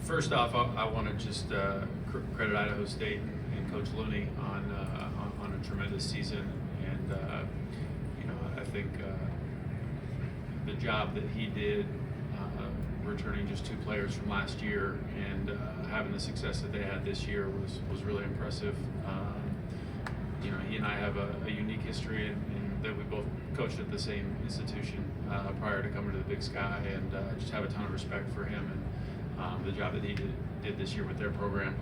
First off, I want to just credit Idaho State and Coach Looney on a tremendous season, and I think the job that he did returning just 2 players from last year and having the success that they had this year was really impressive. He and I have a unique history in that we both coached at the same institution prior to coming to the Big Sky, and just have a ton of respect for him and the job that he did this year with their program.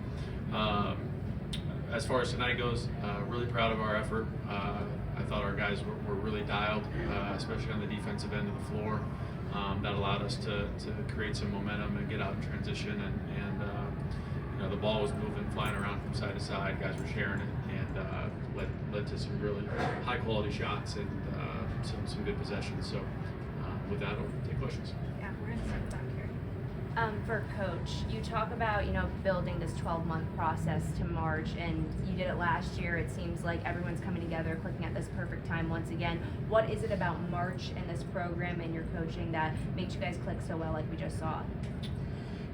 As far as tonight goes, really proud of our effort. I thought our guys were really dialed, especially on the defensive end of the floor. That allowed us to create some momentum and get out in transition, and the ball was moving, flying around from side to side. Guys were sharing it, and led to some really high quality shots and some good possessions. So with that, I'll take questions. Yeah, we're going to start back here. For Coach, you talk about building this 12-month process to March, and you did it last year. It seems like everyone's coming together, clicking at this perfect time once again. What is it about March and this program and your coaching that makes you guys click so well, like we just saw?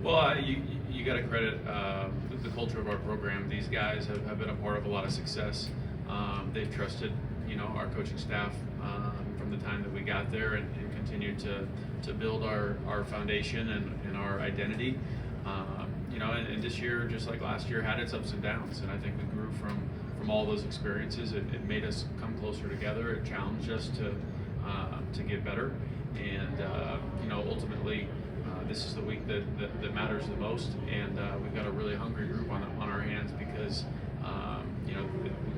Well, you got to credit the culture of our program. These guys have been a part of a lot of success. They've trusted our coaching staff from the time that we got there, and continued to build our foundation and our identity. And this year, just like last year, had its ups and downs, and I think we grew from all those experiences. It made us come closer together. It challenged us to get better, and ultimately, this is the week that matters the most, and we've got a really hungry group on our hands because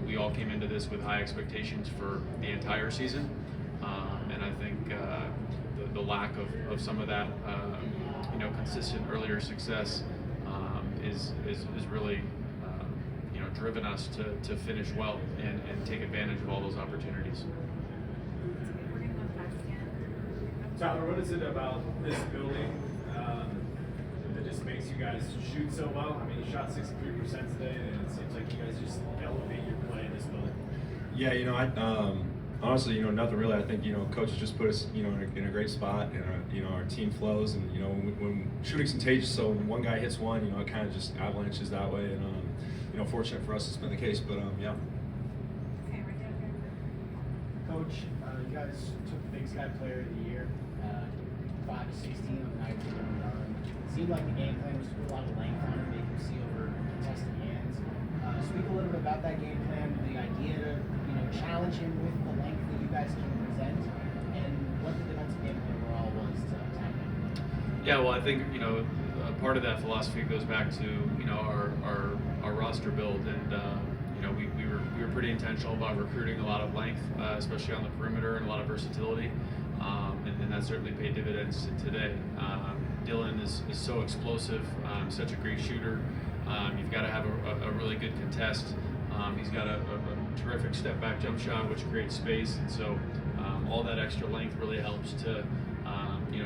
we all came into this with high expectations for the entire season, and I think the lack of some of that consistent earlier success is really driven us to finish well and take advantage of all those opportunities. We're going to go back again. Tyler, what is it about this building that just makes you guys shoot so well? I mean, you shot 63% today, and it seems like you guys just elevate your play in this building. Yeah, honestly, nothing really. I think, Coach has just put us, in a great spot, and our team flows, and when shooting's contagious, so when one guy hits one, it kind of just avalanches that way, and fortunate for us, it's been the case. But yeah. Okay, right down here. Coach, you guys took the Big Sky Player of the Year, 5 to 16 on the night. It seemed like the game plan was to put a lot of length on it, make him see over contested hands. Speak a little bit about that game plan, the idea to challenge him with the length that you guys can present, and what the defensive game plan overall was to attack him. Yeah, well, I think part of that philosophy goes back to our roster build, and we were pretty intentional about recruiting a lot of length, especially on the perimeter, and a lot of versatility, and that certainly paid dividends today. Dylan is so explosive, such a great shooter. You've got to have a really good contest. He's got a terrific step back jump shot, which creates space, and so all that extra length really helps to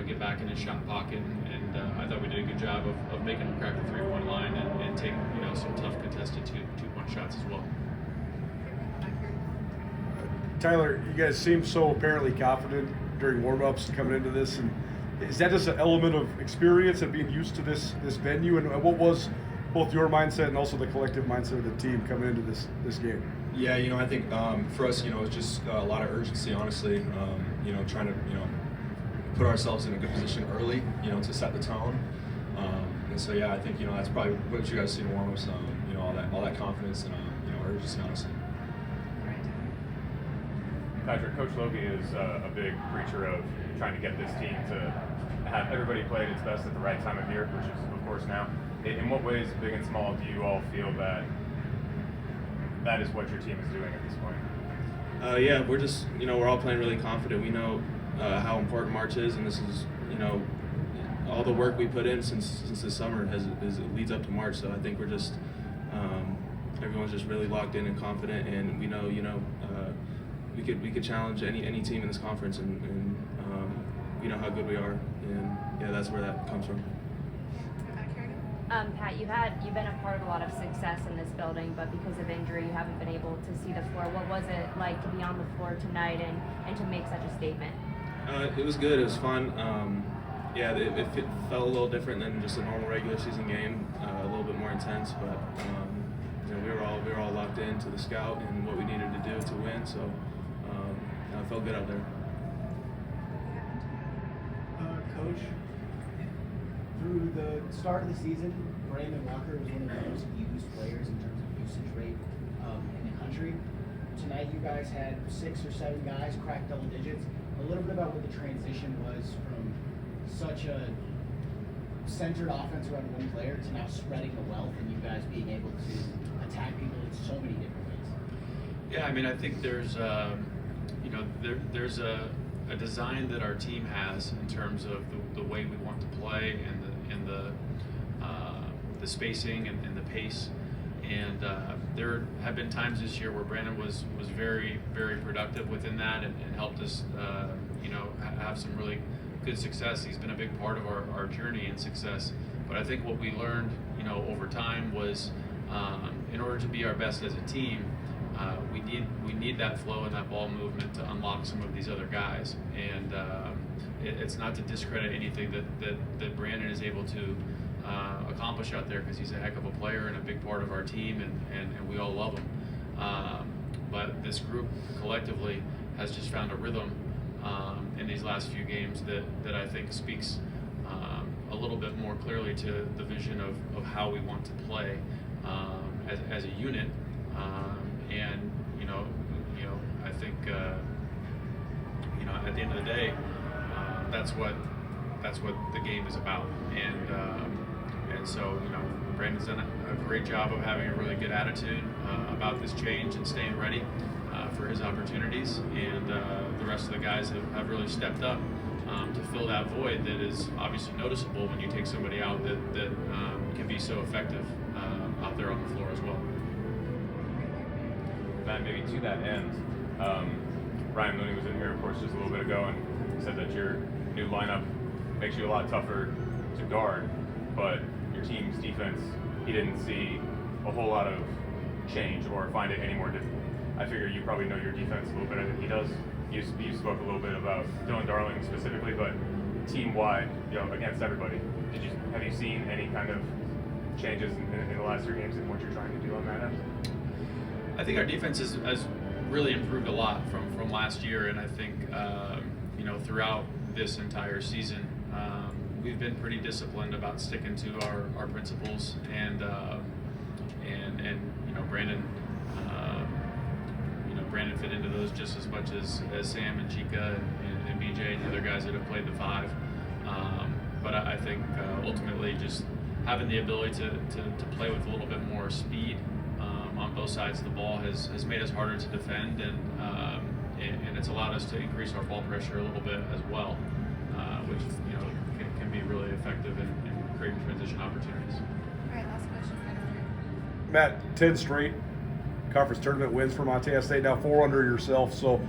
get back in his shot pocket, and I thought we did a good job of making him crack the 3-point line and take some tough contested two-point shots as well. Tyler, you guys seem so apparently confident during warm-ups coming into this, and is that just an element of experience and being used to this venue, and what was both your mindset and also the collective mindset of the team coming into this game? Yeah, I think for us, it's just a lot of urgency, honestly. Trying to, put ourselves in a good position early, to set the tone. And so, yeah, I think, that's probably what you guys see in warm-ups, all that confidence and, urgency, honestly. Patrick, Coach Logie is a big preacher of trying to get this team to have everybody play at its best at the right time of year, which is, of course, now. In what ways, big and small, do you all feel that is what your team is doing at this point? Yeah, we're just, we're all playing really confident. We know how important March is, and this is, all the work we put in since the summer leads up to March. So I think we're just, everyone's just really locked in and confident, and we know, we could challenge any team in this conference, and we know how good we are, and yeah, that's where that comes from. Pat, you've been a part of a lot of success in this building, but because of injury, you haven't been able to see the floor. What was it like to be on the floor tonight and to make such a statement? It was good. It was fun. yeah, it felt a little different than just a normal regular season game, a little bit more intense, but you know, we were all locked into the scout and what we needed to do to win. So it felt good out there. Coach, through the start of the season, Brandon Walker was one of the most used players in terms of usage rate in the country. Tonight, you guys had 6 or 7 guys crack double digits. A little bit about what the transition was from such a centered offense around one player to now spreading the wealth and you guys being able to attack people in so many different ways. Yeah, I mean, I think there's you know, there's a design that our team has in terms of the way we want to play and the spacing and the pace. And there have been times this year where Brandon was very, very productive within that and helped us, you know, have some really good success. He's been a big part of our journey and success. But I think what we learned, you know, over time was in order to be our best as a team, we need that flow and that ball movement to unlock some of these other guys. And it's not to discredit anything that Brandon is able to accomplish out there, because he's a heck of a player and a big part of our team, and we all love him. But this group collectively has just found a rhythm in these last few games that I think speaks a little bit more clearly to the vision of how we want to play as a unit. And you know, I think you know, at the end of the day, that's what the game is about. And so, you know, Brandon's done a great job of having a really good attitude about this change and staying ready for his opportunities. And the rest of the guys have really stepped up to fill that void that is obviously noticeable when you take somebody out that can be so effective out there on the floor as well. Matt, maybe to that end, Ryan Looney was in here, of course, just a little bit ago and said that your new lineup makes you a lot tougher to guard, but your team's defense, he didn't see a whole lot of change or find it any more difficult. I figure you probably know your defense a little better than he does. You spoke a little bit about Dylan Darling specifically, but team-wide, you know, against everybody, have you seen any kind of changes in the last 3 games in what you're trying to do on that end? I think our defense has really improved a lot from last year, and I think you know, throughout this entire season, we've been pretty disciplined about sticking to our principles, and you know, Brandon fit into those just as much as Sam and Chica and BJ and the other guys that have played the 5. But I think ultimately just having the ability to play with a little bit more speed on both sides of the ball has made us harder to defend, and it's allowed us to increase our ball pressure a little bit as well, which, you know, can be really effective in creating transition opportunities. All right, last question. Matt, 10 straight conference tournament wins for Montana State, now 4 under yourself. So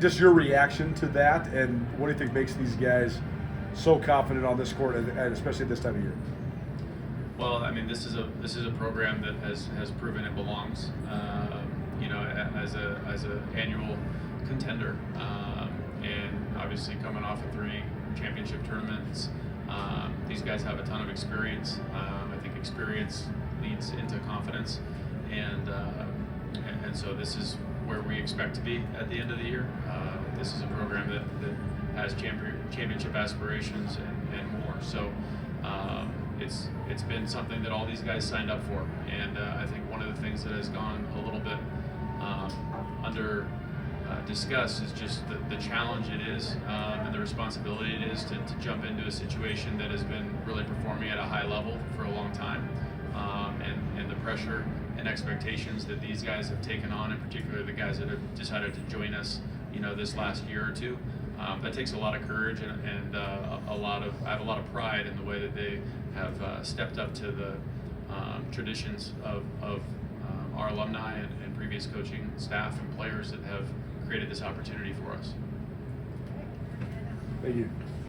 just your reaction to that, and what do you think makes these guys so confident on this court, and especially this time of year? Well, I mean, this is a program that has proven it belongs, you know, as a annual contender, and obviously coming off of 3 championship tournaments, these guys have a ton of experience. I think experience leads into confidence, and so this is where we expect to be at the end of the year. This is a program that has championship aspirations and more. So. It's been something that all these guys signed up for, and I think one of the things that has gone a little bit under discussed is just the challenge it is and the responsibility it is to jump into a situation that has been really performing at a high level for a long time, and the pressure and expectations that these guys have taken on, in particular the guys that have decided to join us, you know, this last year or two. That takes a lot of courage and I have a lot of pride in the way that they have stepped up to the traditions of our alumni and previous coaching staff and players that have created this opportunity for us. Thank you.